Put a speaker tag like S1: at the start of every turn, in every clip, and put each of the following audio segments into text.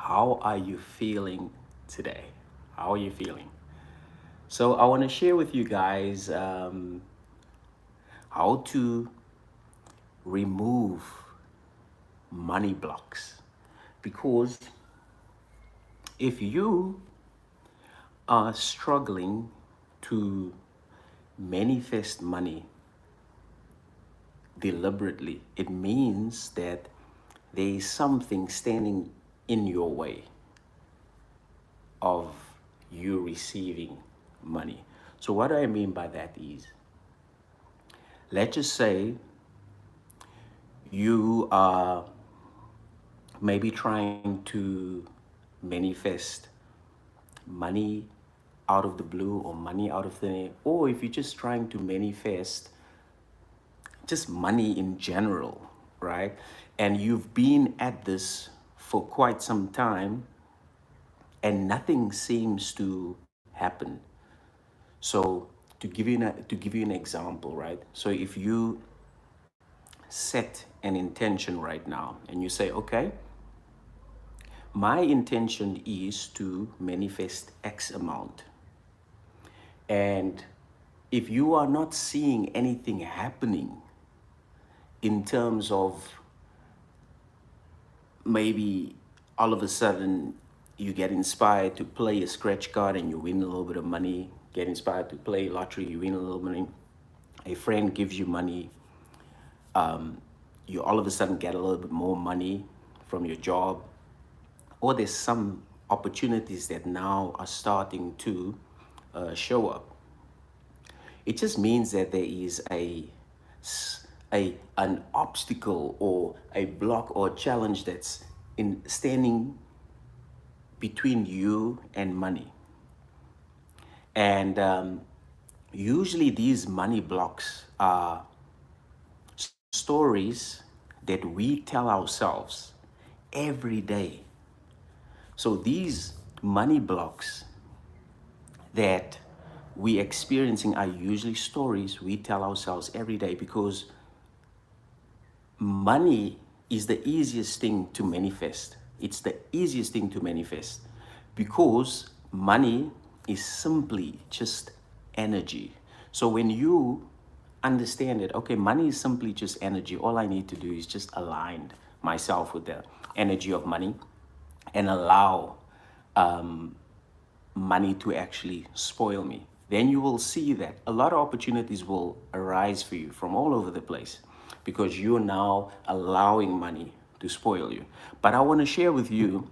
S1: How are you feeling today? How are you feeling? So, I want to share with you guys how to remove money blocks. Because if you are struggling to manifest money deliberately, it means that there is something standing in your way of you receiving money. So, what do I mean by that is, let's just say you are maybe trying to manifest money out of the blue or money out of thin air, or if you're just trying to manifest just money in general, right? And you've been at this for quite some time and nothing seems to happen. So to give you an example, right? So if you set an intention right now and you say, okay, my intention is to manifest X amount. And if you are not seeing anything happening in terms of maybe all of a sudden you get inspired to play a scratch card and you win a little bit of money, get inspired to play lottery, you win a little money, a friend gives you money, you all of a sudden get a little bit more money from your job, or there's some opportunities that now are starting to show up. It just means that there is an obstacle or a block or challenge that's in standing between you and money. And usually these money blocks are stories that we tell ourselves every day. So these money blocks that we experiencing are usually stories we tell ourselves every day, because money is the easiest thing to manifest. It's the easiest thing to manifest because money is simply just energy. So when you understand it, okay, money is simply just energy. All I need to do is just align myself with the energy of money and allow money to actually spoil me. Then you will see that a lot of opportunities will arise for you from all over the place because you're now allowing money to spoil you. But I want to share with you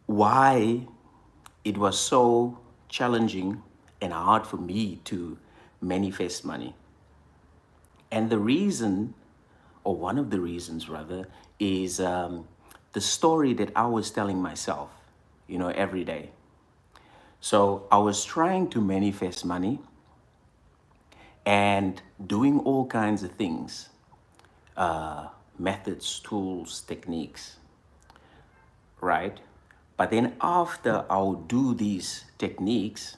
S1: why it was so challenging and hard for me to manifest money. And the reason, or one of the reasons rather, is the story that I was telling myself, every day. So I was trying to manifest money and doing all kinds of things, methods, tools, techniques, right? But then after I'll do these techniques,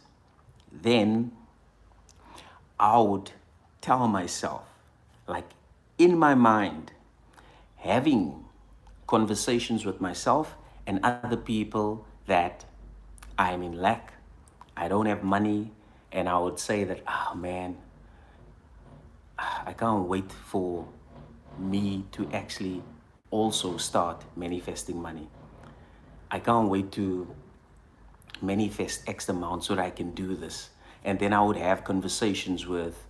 S1: then I would tell myself, like in my mind, having conversations with myself and other people that I'm in lack, I don't have money, and I would say that, oh man, I can't wait for me to actually also start manifesting money. I can't wait to manifest X amount so that I can do this. And then I would have conversations with,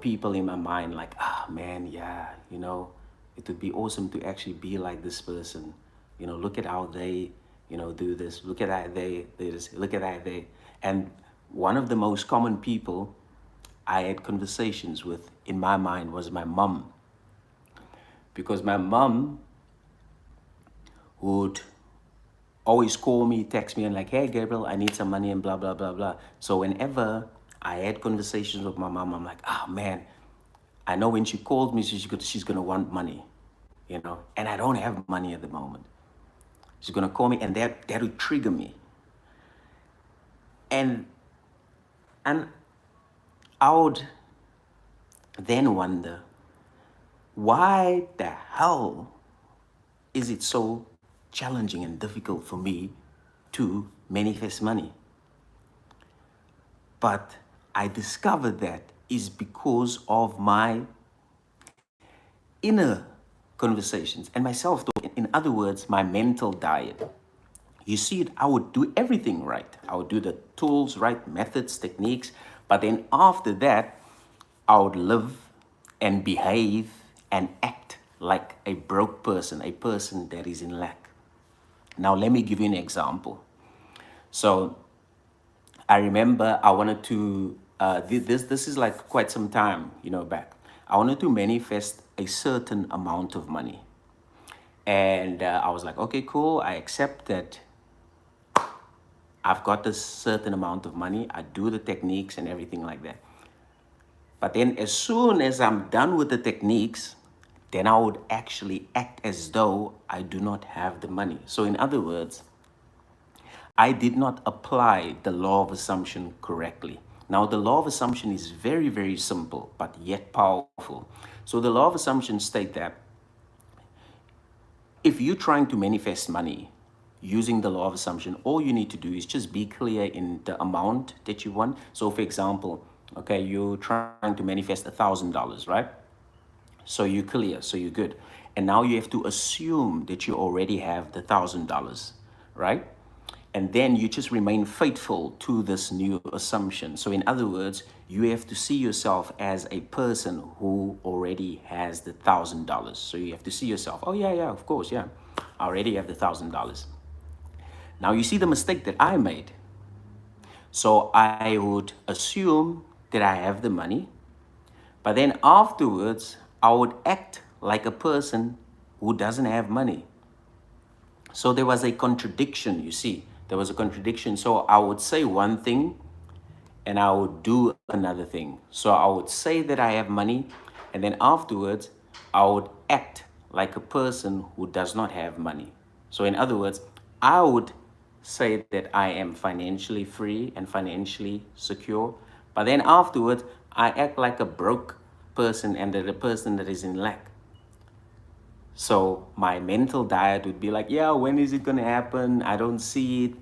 S1: people in my mind like, man, yeah, it would be awesome to actually be like this person. Look at how they, do this. Look at that they do this. Look at that they. And one of the most common people I had conversations with in my mind was my mom. Because my mom would always call me, text me, and like, hey, Gabriel, I need some money and blah, blah, blah, blah. So whenever I had conversations with my mom, I'm like, man, I know when she calls me, she's gonna want money, and I don't have money at the moment. She's gonna call me, and that would trigger me. And and I would then wonder, why the hell is it so challenging and difficult for me to manifest money. But I discovered that is because of my inner conversations and my self-talk. In other words, my mental diet. You see, I would do everything right. I would do the tools right, methods, techniques. But then after that, I would live and behave and act like a broke person, a person that is in lack. Now, let me give you an example. So I remember I wanted to, this is like quite some time, back. I wanted to manifest a certain amount of money. And I was like, okay, cool. I accept that I've got this certain amount of money. I do the techniques and everything like that. But then as soon as I'm done with the techniques, then I would actually act as though I do not have the money. So in other words, I did not apply the law of assumption correctly. Now, the law of assumption is very, very simple, but yet powerful. So the law of assumption states that if you're trying to manifest money using the law of assumption, all you need to do is just be clear in the amount that you want. So for example, okay, you're trying to manifest $1,000, right? So you're clear, so you're good. And now you have to assume that you already have the $1,000, right? And then you just remain faithful to this new assumption. So in other words, you have to see yourself as a person who already has the $1,000. So you have to see yourself, oh yeah, of course, yeah. I already have the $1,000. Now you see the mistake that I made. So I would assume that I have the money, but then afterwards, I would act like a person who doesn't have money. So there was a contradiction, you see. There was a contradiction. So I would say one thing and I would do another thing. So I would say that I have money, and then afterwards, I would act like a person who does not have money. So in other words, I would say that I am financially free and financially secure, but then afterwards, I act like a broke person and that a person that is in lack. So my mental diet would be like, yeah, when is it going to happen? I don't see it.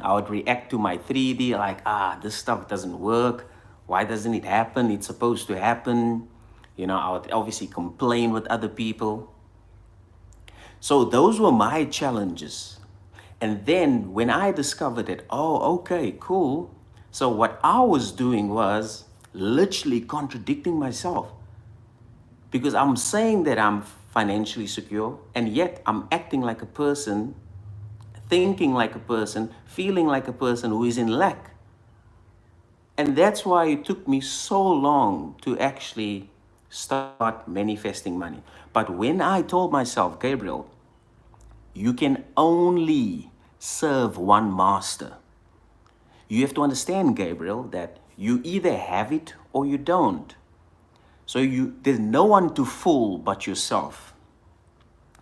S1: I would react to my 3D like, this stuff doesn't work. Why doesn't it happen? It's supposed to happen. I would obviously complain with other people. So those were my challenges. And then when I discovered it, oh, okay, cool. So what I was doing was literally contradicting myself, because I'm saying that I'm financially secure, and yet I'm acting like a person, thinking like a person, feeling like a person who is in lack. And that's why it took me so long to actually start manifesting money. But when I told myself, Gabriel, you can only serve one master. You have to understand, Gabriel, that you either have it or you don't. So there's no one to fool but yourself.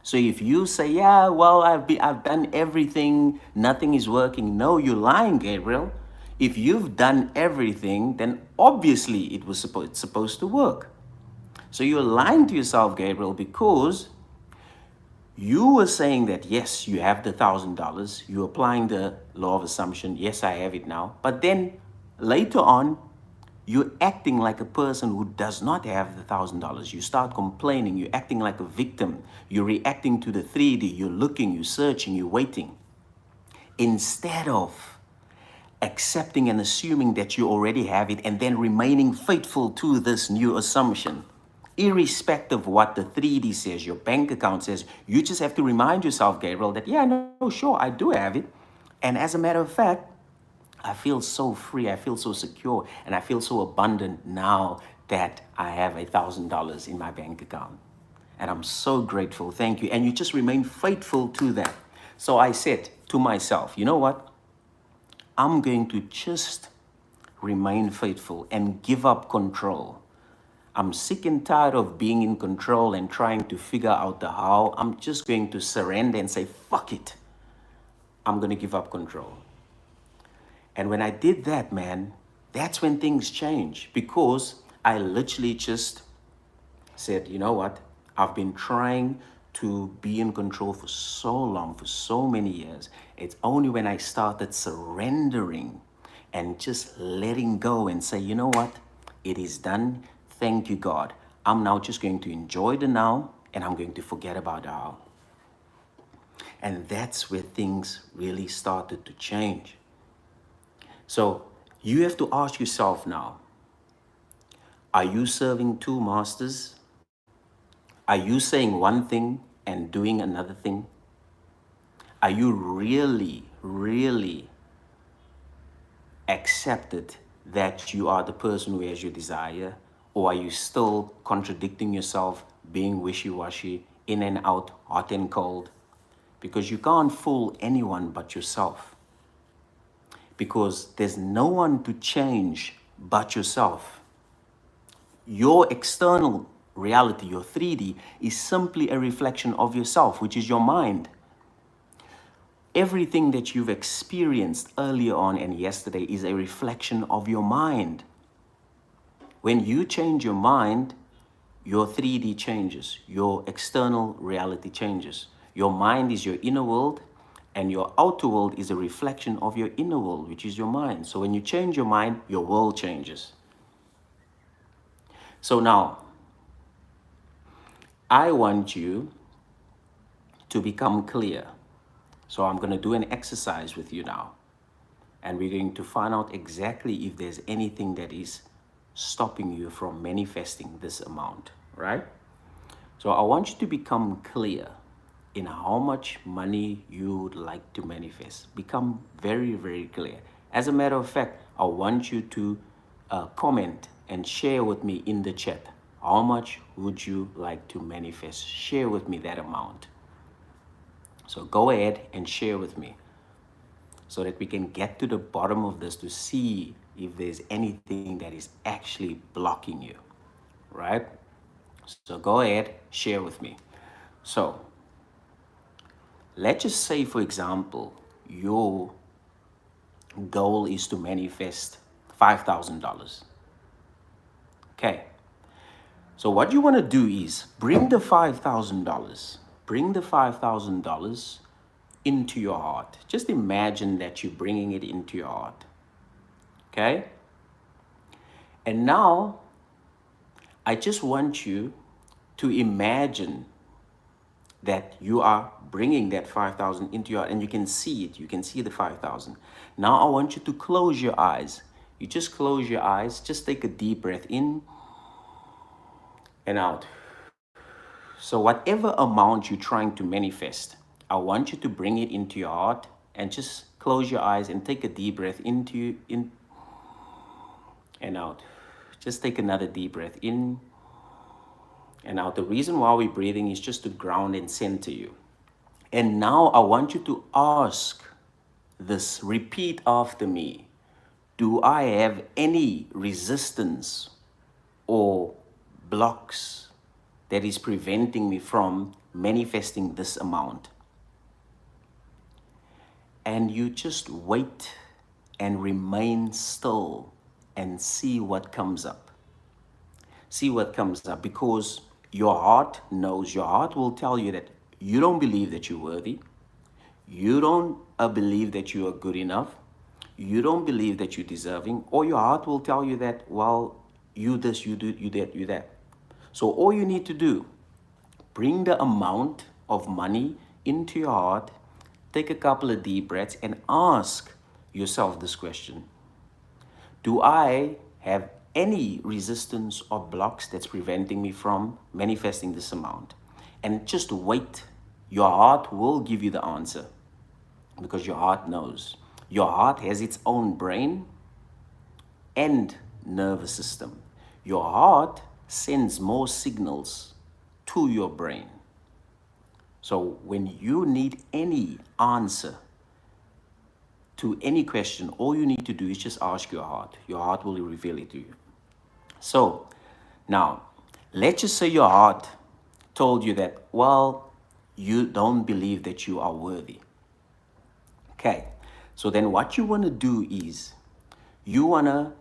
S1: So if you say, yeah, well, I've done everything, nothing is working. No, you're lying, Gabriel. If you've done everything, then obviously it's supposed to work. So you're lying to yourself, Gabriel, because you were saying that, yes, you have the $1,000. You're applying the law of assumption. Yes, I have it now. But then later on, you're acting like a person who does not have the $1,000. You start complaining. You're acting like a victim. You're reacting to the 3D. You're looking, you're searching, you're waiting. Instead of accepting and assuming that you already have it and then remaining faithful to this new assumption. Irrespective of what the 3D says, your bank account says, you just have to remind yourself, Gabriel, that, yeah, no, sure, I do have it. And as a matter of fact, I feel so free, I feel so secure, and I feel so abundant now that I have $1,000 in my bank account. And I'm so grateful, thank you. And you just remain faithful to that. So I said to myself, you know what? I'm going to just remain faithful and give up control. I'm sick and tired of being in control and trying to figure out the how. I'm just going to surrender and say, fuck it. I'm going to give up control. And when I did that, man, that's when things change, because I literally just said, you know what? I've been trying to be in control for so long, for so many years. It's only when I started surrendering and just letting go and say, you know what? It is done. Thank you, God. I'm now just going to enjoy the now, and I'm going to forget about the how. And that's where things really started to change. So you have to ask yourself now, are you serving two masters? Are you saying one thing and doing another thing? Are you really, really accepted that you are the person who has your desire? Or are you still contradicting yourself, being wishy-washy, in and out, hot and cold? Because you can't fool anyone but yourself. Because there's no one to change but yourself. Your external reality, your 3D, is simply a reflection of yourself, which is your mind. Everything that you've experienced earlier on and yesterday is a reflection of your mind. When you change your mind, your 3D changes, your external reality changes. Your mind is your inner world, and your outer world is a reflection of your inner world, which is your mind. So when you change your mind, your world changes. So now, I want you to become clear. So I'm going to do an exercise with you now. And we're going to find out exactly if there's anything that is stopping you from manifesting this amount, right? So I want you to become clear in how much money you would like to manifest. Become very, very clear. As a matter of fact, I want you to comment and share with me in the chat. How much would you like to manifest? Share with me that amount. So go ahead and share with me so that we can get to the bottom of this to see if there's anything that is actually blocking you, right? So go ahead, share with me. So let's just say, for example, your goal is to manifest $5,000. Okay. So what you want to do is bring the $5,000 into your heart. Just imagine that you're bringing it into your heart. Okay? And now, I just want you to imagine that you are bringing that 5,000 into your heart, and you can see it. You can see the 5,000. Now I want you to close your eyes. You just close your eyes. Just take a deep breath in and out. So whatever amount you're trying to manifest, I want you to bring it into your heart and just close your eyes and take a deep breath in and out. Just take another deep breath in and out. The reason why we're breathing is just to ground and center you. And now I want you to ask this, repeat after me. Do I have any resistance or blocks that is preventing me from manifesting this amount? And you just wait and remain still and see what comes up. See what comes up, because your heart knows, your heart will tell you that you don't believe that you're worthy. You don't believe that you are good enough. You don't believe that you're deserving. Or your heart will tell you that, well, you this, you do, you that, you that. So all you need to do, bring the amount of money into your heart, take a couple of deep breaths, and ask yourself this question. Do I have any resistance or blocks that's preventing me from manifesting this amount? And just wait. Your heart will give you the answer, because your heart knows. Your heart has its own brain and nervous system. Your heart sends more signals to your brain. So when you need any answer to any question, all you need to do is just ask your heart. Your heart will reveal it to you. So now, let's just say your heart told you that, well, you don't believe that you are worthy. Okay, so then what you want to do is you want to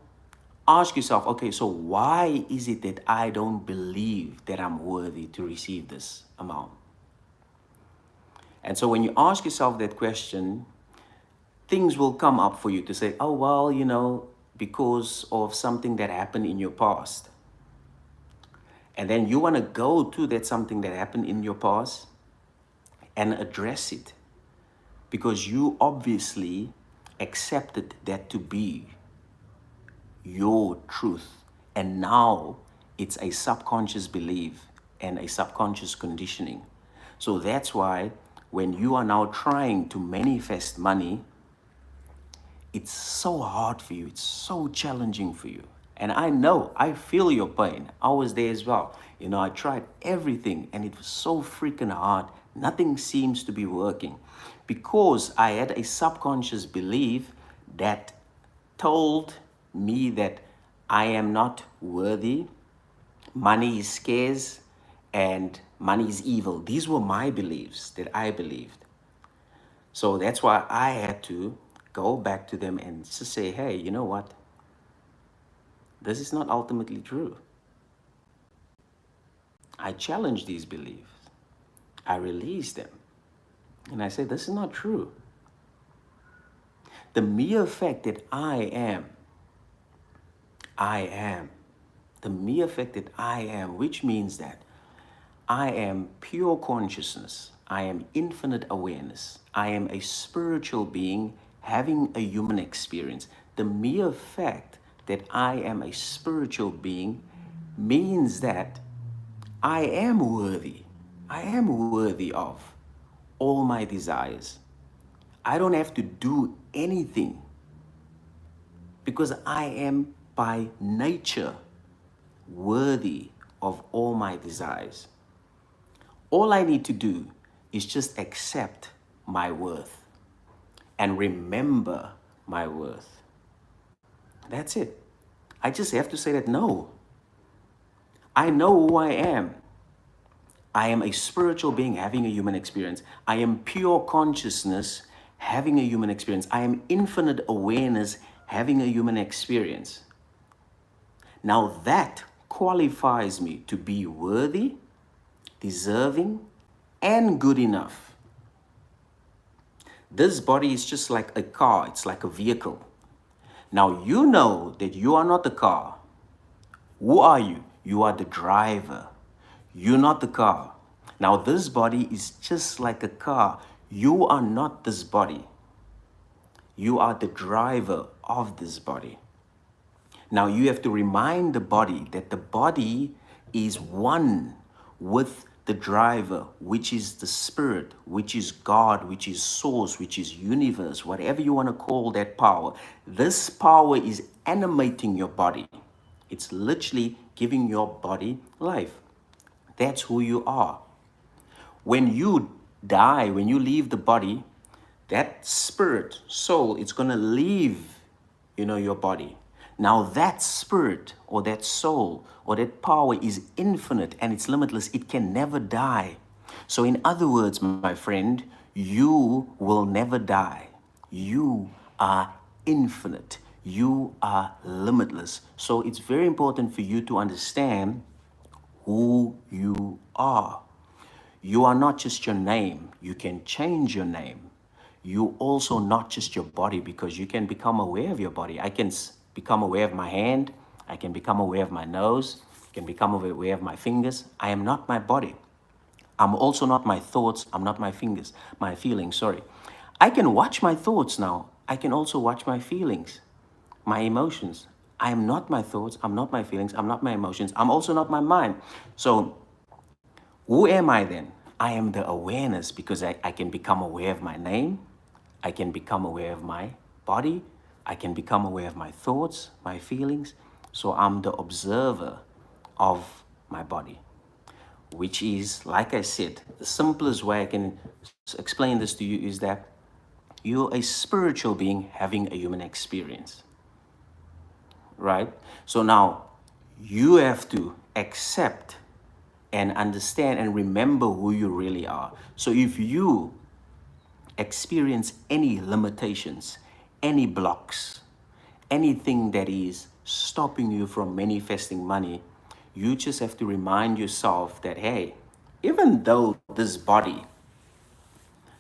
S1: ask yourself, okay, so why is it that I don't believe that I'm worthy to receive this amount? And so when you ask yourself that question, things will come up for you to say, oh, well, because of something that happened in your past. And then you want to go to that something that happened in your past and address it, because you obviously accepted that to be your truth. And now it's a subconscious belief and a subconscious conditioning. So that's why when you are now trying to manifest money, it's so hard for you. It's so challenging for you. And I know, I feel your pain. I was there as well. I tried everything and it was so freaking hard. Nothing seems to be working because I had a subconscious belief that told me that I am not worthy, money is scarce, and money is evil. These were my beliefs that I believed. So that's why I had to go back to them and just say, hey, you know what? This is not ultimately true. I challenge these beliefs. I release them. And I say, this is not true. The mere fact that I am, the mere fact that I am, which means that I am pure consciousness. I am infinite awareness. I am a spiritual being having a human experience. The mere fact that I am a spiritual being means that I am worthy. I am worthy of all my desires. I don't have to do anything because I am by nature worthy of all my desires. All I need to do is just accept my worth and remember my worth. That's it. I just have to say that no. I know who I am. I am a spiritual being having a human experience. I am pure consciousness having a human experience. I am infinite awareness having a human experience. Now that qualifies me to be worthy, deserving, and good enough. This body is just like a car. It's like a vehicle. Now you know that you are not the car. Who are you? You are the driver. You're not the car. Now this body is just like a car. You are not this body. You are the driver of this body. Now you have to remind the body that the body is one with the driver, which is the spirit, which is God, which is source, which is universe, whatever you want to call that power. This power is animating your body. It's literally giving your body life. That's who you are. When you die, when you leave the body, that spirit, soul, it's going to leave, your body. Now that spirit or that soul or that power is infinite and it's limitless. It can never die. So in other words, my friend, you will never die. You are infinite. You are limitless. So it's very important for you to understand who you are. You are not just your name. You can change your name. You also not just your body, because you can become aware of your body. I can become aware of my hand. I can become aware of my nose. I can become aware of my fingers. I am not my body. I'm also not my thoughts. I'm not my fingers, my feelings, sorry. I can watch my thoughts now. I can also watch my feelings, my emotions. I am not my thoughts. I'm not my feelings. I'm not my emotions. I'm also not my mind. So who am I then? I am the awareness, because I can become aware of my name. I can become aware of my body. I can become aware of my thoughts, my feelings. So I'm the observer of my body, which is, like I said, the simplest way I can explain this to you is that you're a spiritual being having a human experience, right? So now you have to accept and understand and remember who you really are. So if you experience any limitations, any blocks, anything that is stopping you from manifesting money, you just have to remind yourself that, hey, even though this body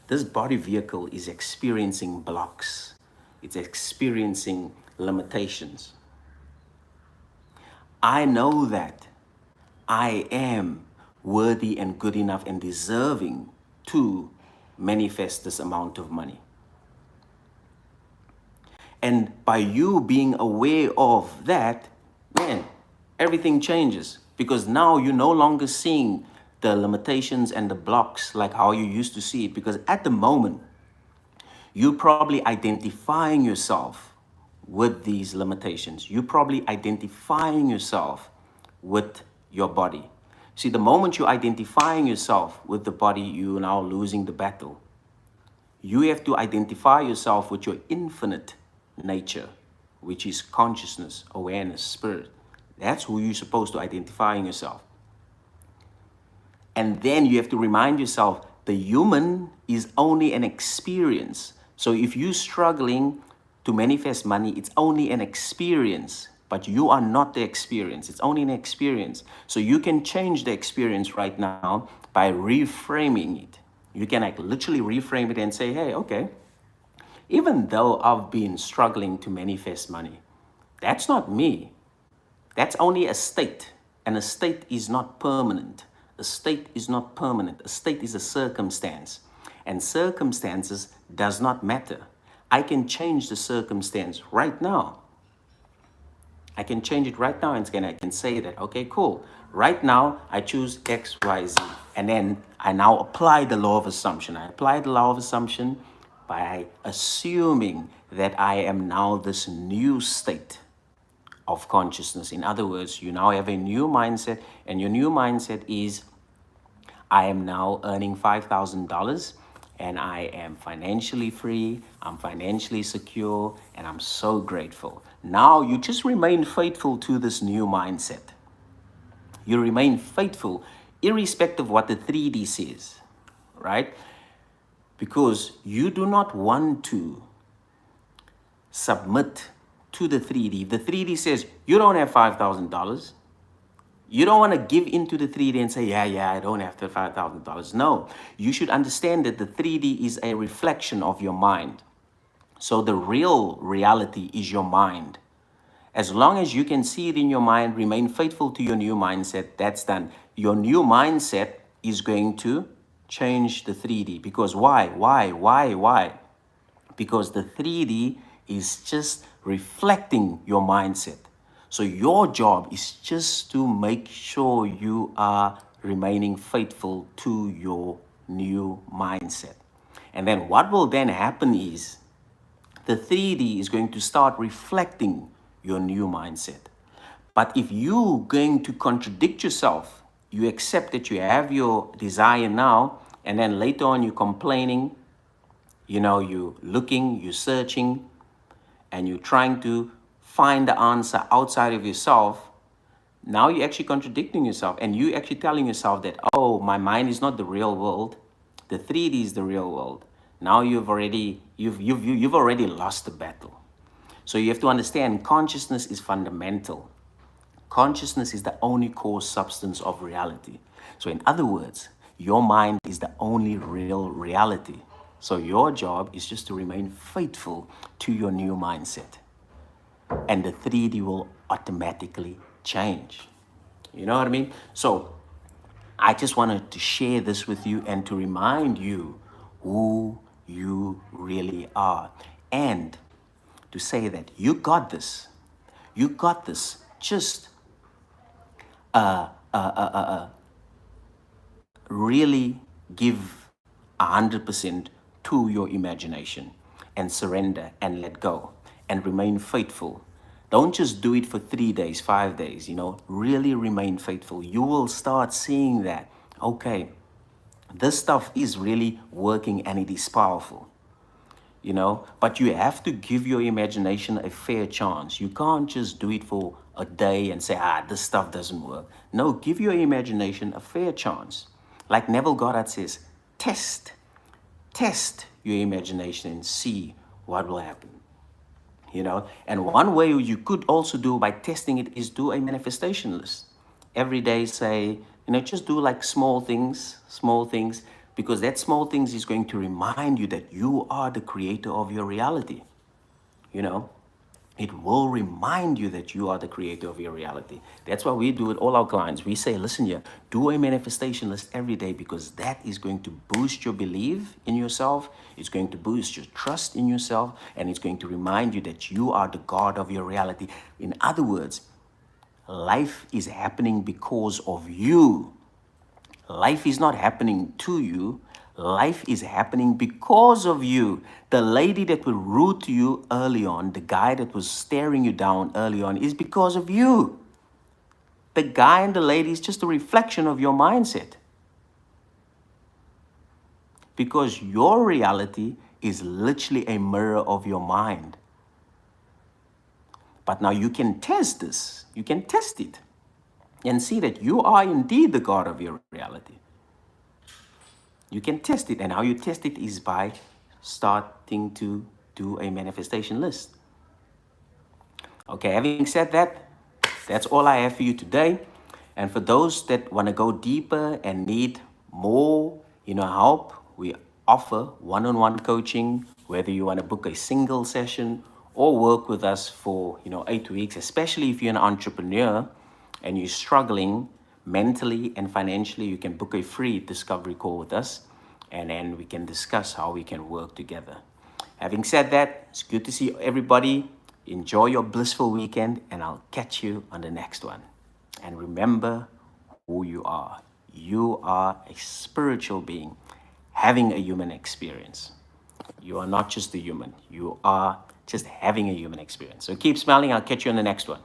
S1: this body vehicle is experiencing blocks. It's experiencing limitations. I know that I am worthy and good enough and deserving to manifest this amount of money. And by you being aware of that, man, everything changes, because now you're no longer seeing the limitations and the blocks like how you used to see it. Because at the moment, you're probably identifying yourself with these limitations. You're probably identifying yourself with your body. See, the moment you're identifying yourself with the body, you're now losing the battle. You have to identify yourself with your infinite nature, which is consciousness, awareness, spirit. That's who you're supposed to identify in yourself. And then you have to remind yourself, the human is only an experience. So if you're struggling to manifest money, it's only an experience, but you are not the experience. It's only an experience. So you can change the experience right now by reframing it. You can literally reframe it and say, hey, okay, even though I've been struggling to manifest money, that's not me. That's only a state. And a state is not permanent. A state is not permanent. A state is a circumstance. And circumstances does not matter. I can change the circumstance right now. I can change it right now, and I can say that, okay, cool. Right now, I choose X, Y, Z. And then I now apply the law of assumption. I apply the law of assumption by assuming that I am now this new state of consciousness. In other words, you now have a new mindset, and your new mindset is, I am now earning $5,000 and I am financially free, I'm financially secure, and I'm so grateful. Now you just remain faithful to this new mindset. You remain faithful irrespective of what the 3D says, right? Because you do not want to submit to the 3D. The 3D says you don't have $5,000. You don't want to give into the 3D and say, yeah, I don't have the $5,000. No, you should understand that the 3D is a reflection of your mind. So the real reality is your mind. As long as you can see it in your mind, remain faithful to your new mindset, that's done. Your new mindset is going to change the 3D. Because why? Because the 3D is just reflecting your mindset. So your job is just to make sure you are remaining faithful to your new mindset. And then what will then happen is the 3D is going to start reflecting your new mindset. But if you're going to contradict yourself, you accept that you have your desire now, and then later on you're complaining, you're looking, you're searching, and you're trying to find the answer outside of yourself. Now you're actually contradicting yourself, and you're actually telling yourself that, oh, my mind is not the real world. The 3D is the real world. Now you've already lost the battle. So you have to understand, consciousness is fundamental. Consciousness is the only core substance of reality. So in other words, your mind is the only real reality. So your job is just to remain faithful to your new mindset. And the 3D will automatically change. You know what I mean? So I just wanted to share this with you and to remind you who you really are. And to say that you got this. You got this. Just really give 100% to your imagination and surrender and let go and remain faithful. Don't just do it for 3 days, 5 days, really remain faithful. You will start seeing that, okay, this stuff is really working and it is powerful, but you have to give your imagination a fair chance. You can't just do it for a day and say, this stuff doesn't work. No, give your imagination a fair chance. Like Neville Goddard says, test your imagination and see what will happen. And one way you could also do by testing it is do a manifestation list. Every day say, just do like small things, Because that small things is going to remind you that you are the creator of your reality. You know, it will remind you that you are the creator of your reality. That's why we do with all our clients. We say, listen here, do a manifestation list every day, because that is going to boost your belief in yourself. It's going to boost your trust in yourself. And it's going to remind you that you are the God of your reality. In other words, life is happening because of you. Life is not happening to you. Life is happening because of you. The lady that was rude to you early on, the guy that was staring you down early on, is because of you. The guy and the lady is just a reflection of your mindset. Because your reality is literally a mirror of your mind. But now you can test this. You can test it and see that you are indeed the God of your reality. You can test it, and how you test it is by starting to do a manifestation list. Okay, having said that, that's all I have for you today. And for those that want to go deeper and need more, help, we offer one-on-one coaching, whether you want to book a single session or work with us for, 8 weeks, especially if you're an entrepreneur and you're struggling mentally and financially. You can book a free discovery call with us, and then we can discuss how we can work together. Having said that, it's good to see everybody. Enjoy your blissful weekend, and I'll catch you on the next one. And remember who you are. You are a spiritual being having a human experience. You are not just a human. You are just having a human experience. So keep smiling. I'll catch you on the next one.